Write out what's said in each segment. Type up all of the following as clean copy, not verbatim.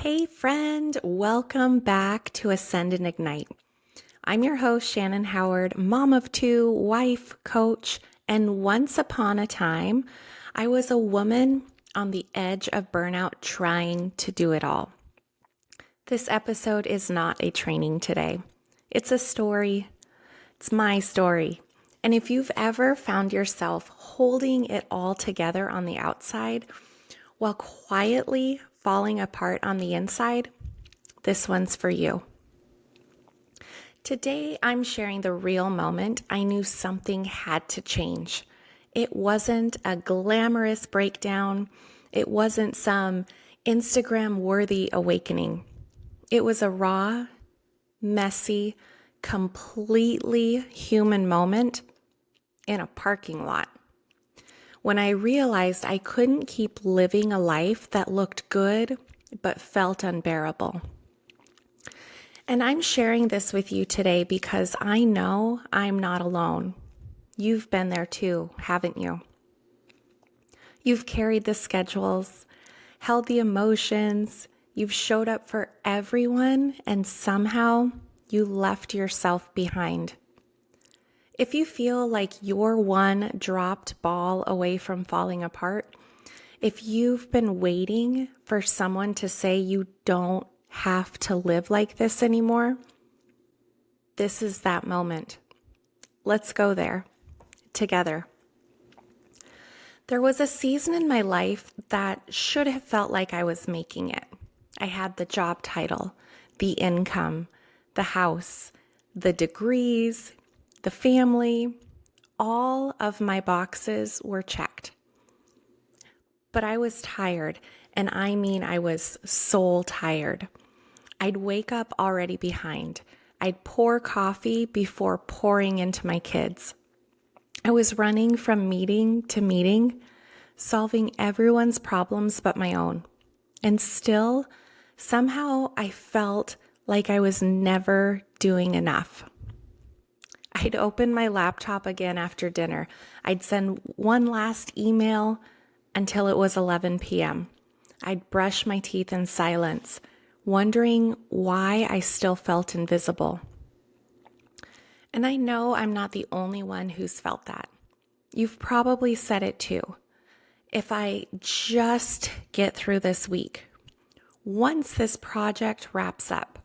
Hey friend, welcome back to Ascend and Ignite. I'm your host, Shannon Howard, mom of two, wife, coach, and once upon a time, I was a woman on the edge of burnout trying to do it all. This episode is not a training today. It's a story. It's my story. And if you've ever found yourself holding it all together on the outside while quietly falling apart on the inside, this one's for you. Today, I'm sharing the real moment I knew something had to change. It wasn't a glamorous breakdown. It wasn't some Instagram-worthy awakening. It was a raw, messy, completely human moment in a parking lot. When I realized I couldn't keep living a life that looked good but felt unbearable. And I'm sharing this with you today because I know I'm not alone. You've been there too, haven't you? You've carried the schedules, held the emotions, you've showed up for everyone, and somehow you left yourself behind. If you feel like you're one dropped ball away from falling apart, if you've been waiting for someone to say you don't have to live like this anymore, this is that moment. Let's go there together. There was a season in my life that should have felt like I was making it. I had the job title, the income, the house, the degrees, the family. All of my boxes were checked. But I was tired, and I mean I was soul tired. I'd wake up already behind. I'd pour coffee before pouring into my kids. I was running from meeting to meeting, solving everyone's problems but my own. And still, somehow I felt like I was never doing enough. I'd open my laptop again after dinner. I'd send one last email until it was 11 p.m. I'd brush my teeth in silence, wondering why I still felt invisible. And I know I'm not the only one who's felt that. You've probably said it too. If I just get through this week, once this project wraps up,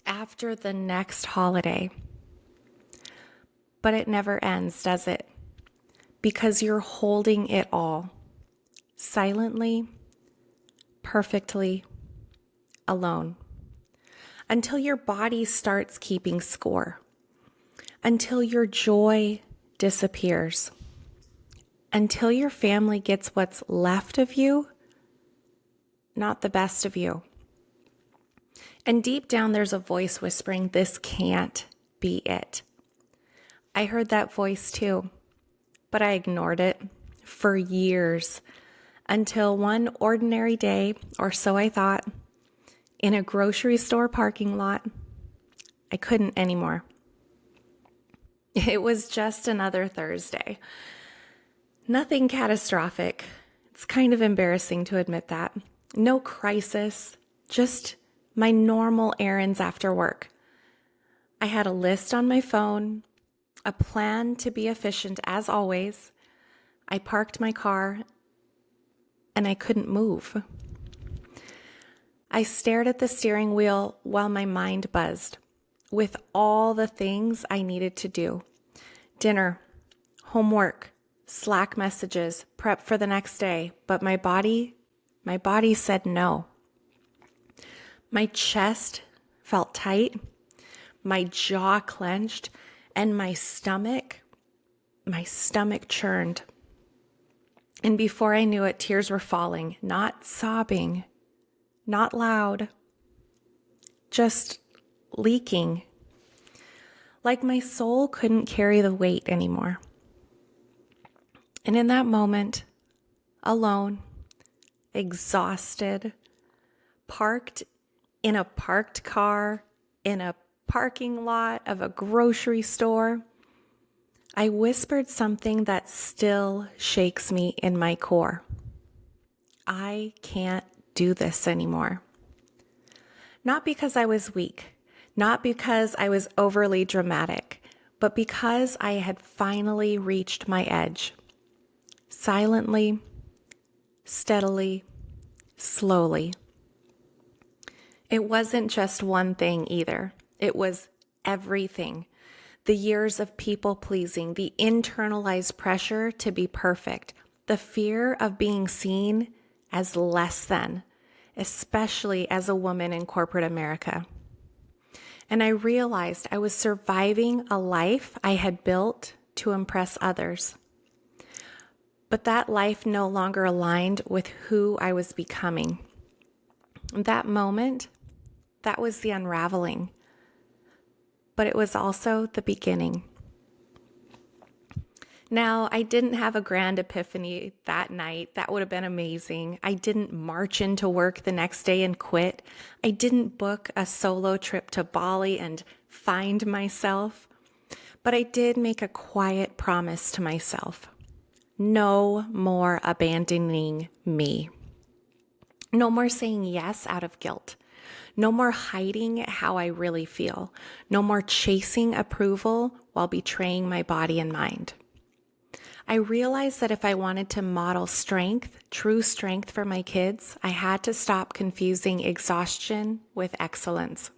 after the next holiday. But it never ends, does it? Because you're holding it all, silently, perfectly, alone, until your body starts keeping score, until your joy disappears, until your family gets what's left of you, not the best of you. And deep down, there's a voice whispering, this can't be it. I heard that voice too, but I ignored it for years until one ordinary day, or so I thought, in a grocery store parking lot, I couldn't anymore. It was just another Thursday. Nothing catastrophic. It's kind of embarrassing to admit that. No crisis, just my normal errands after work. I had a list on my phone, a plan to be efficient as always. I parked my car and I couldn't move. I stared at the steering wheel while my mind buzzed with all the things I needed to do. Dinner, homework, Slack messages, prep for the next day. But my body said no. My chest felt tight, my jaw clenched, and my stomach churned. And before I knew it, tears were falling, not sobbing, not loud, just leaking. Like my soul couldn't carry the weight anymore. And in that moment, alone, exhausted, parked in a parked car, in a parking lot of a grocery store, I whispered something that still shakes me in my core. I can't do this anymore. Not because I was weak, not because I was overly dramatic, but because I had finally reached my edge. Silently, steadily, slowly. It wasn't just one thing either. It was everything. The years of people pleasing, the internalized pressure to be perfect, the fear of being seen as less than, especially as a woman in corporate America. And I realized I was surviving a life I had built to impress others. But that life no longer aligned with who I was becoming. That moment, that was the unraveling. But it was also the beginning. Now, I didn't have a grand epiphany that night. That would have been amazing. I didn't march into work the next day and quit. I didn't book a solo trip to Bali and find myself. But I did make a quiet promise to myself. No more abandoning me. No more saying yes out of guilt. No more hiding how I really feel. No more chasing approval while betraying my body and mind. I realized that if I wanted to model strength, true strength for my kids, I had to stop confusing exhaustion with excellence.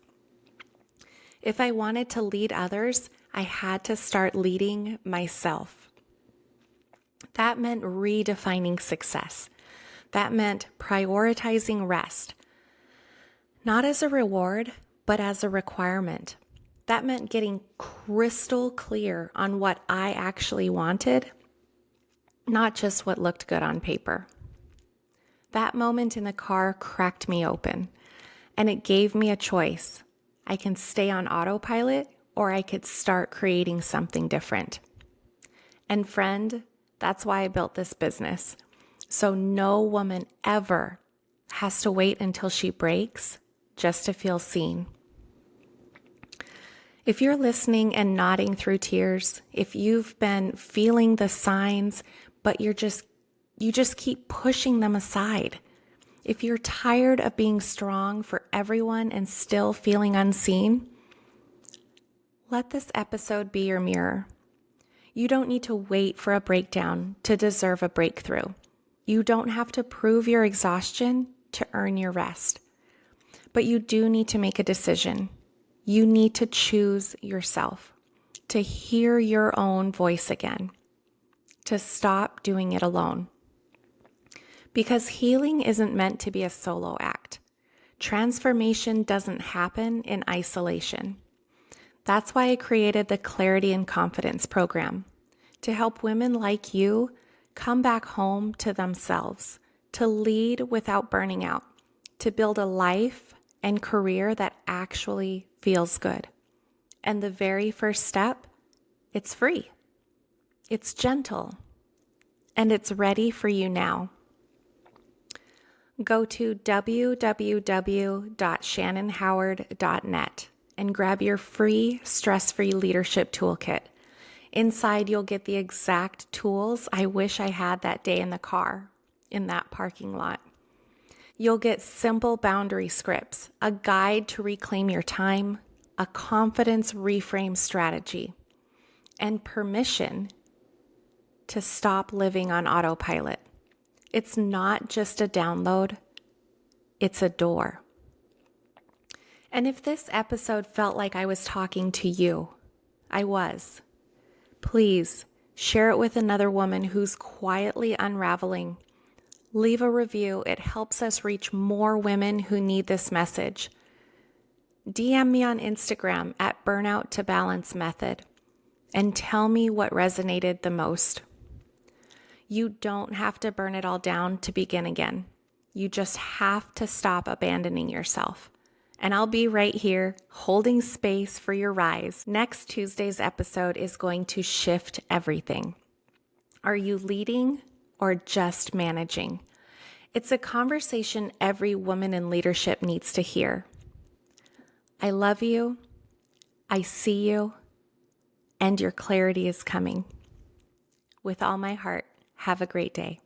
If I wanted to lead others, I had to start leading myself. That meant redefining success. That meant prioritizing rest, not as a reward, but as a requirement. That meant getting crystal clear on what I actually wanted, not just what looked good on paper. That moment in the car cracked me open, and it gave me a choice. I can stay on autopilot, or I could start creating something different. And friend, that's why I built this business. So no woman ever has to wait until she breaks just to feel seen. If you're listening and nodding through tears, if you've been feeling the signs, but you just keep pushing them aside, if you're tired of being strong for everyone and still feeling unseen, let this episode be your mirror. You don't need to wait for a breakdown to deserve a breakthrough. You don't have to prove your exhaustion to earn your rest. But you do need to make a decision. You need to choose yourself, to hear your own voice again, to stop doing it alone. Because healing isn't meant to be a solo act. Transformation doesn't happen in isolation. That's why I created the Clarity and Confidence program, to help women like you come back home to themselves, to lead without burning out, to build a life and career that actually feels good. And the very first step, it's free, it's gentle, and it's ready for you now. Go to www.shannonhoward.net and grab your free stress-free leadership toolkit. Inside, you'll get the exact tools I wish I had that day in the car, in that parking lot. You'll get simple boundary scripts, a guide to reclaim your time, a confidence reframe strategy, and permission to stop living on autopilot. It's not just a download, it's a door. And if this episode felt like I was talking to you, I was. Please share it with another woman who's quietly unraveling. Leave a review. It helps us reach more women who need this message. DM me on Instagram at Burnout to Balance Method and tell me what resonated the most. You don't have to burn it all down to begin again. You just have to stop abandoning yourself. And I'll be right here holding space for your rise. Next Tuesday's episode is going to shift everything. Are you leading or just managing? It's a conversation every woman in leadership needs to hear. I love you. I see you. And your clarity is coming. With all my heart, have a great day.